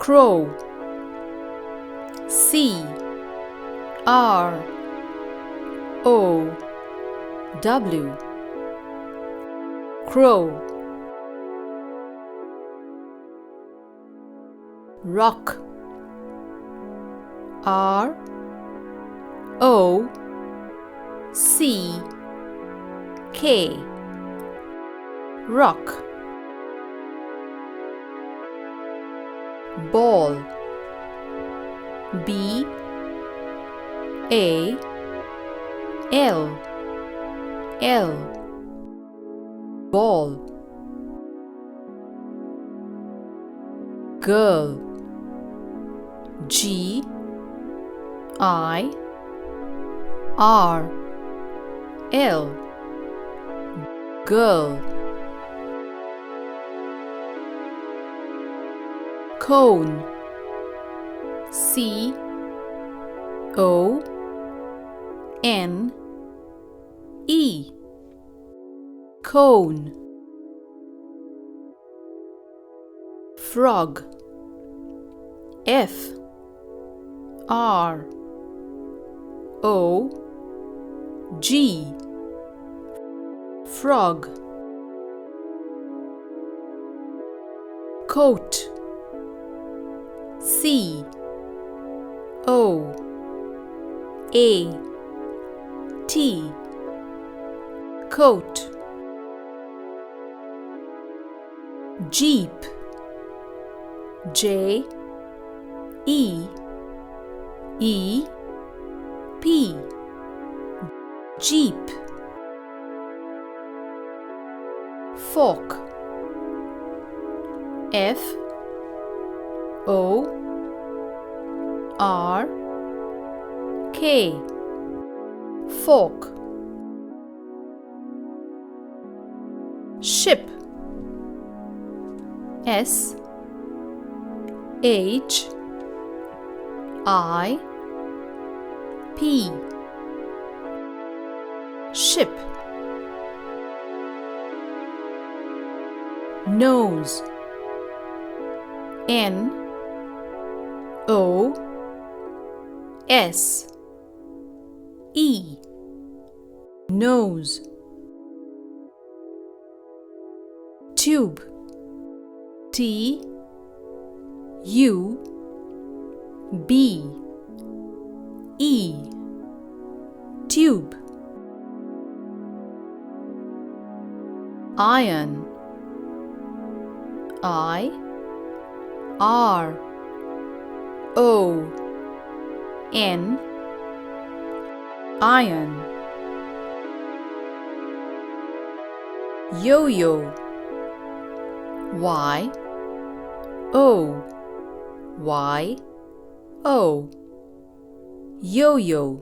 crow, C R O W, crow. Rock, R O C K, rock. Ball, B A L L, ball. Girl, G I R L, girl. Cone, C O N E, cone. Frog, F R O G, frog. Coat, C O A T, coat. Jeep, J E E P, Jeep. Fork, F O R K, fork. Ship, S H I P, ship. Nose, N O S E, nose. Tube, T U B E, tube. Iron, I R O N, iron. Yo-yo, Y O Y O, yo-yo.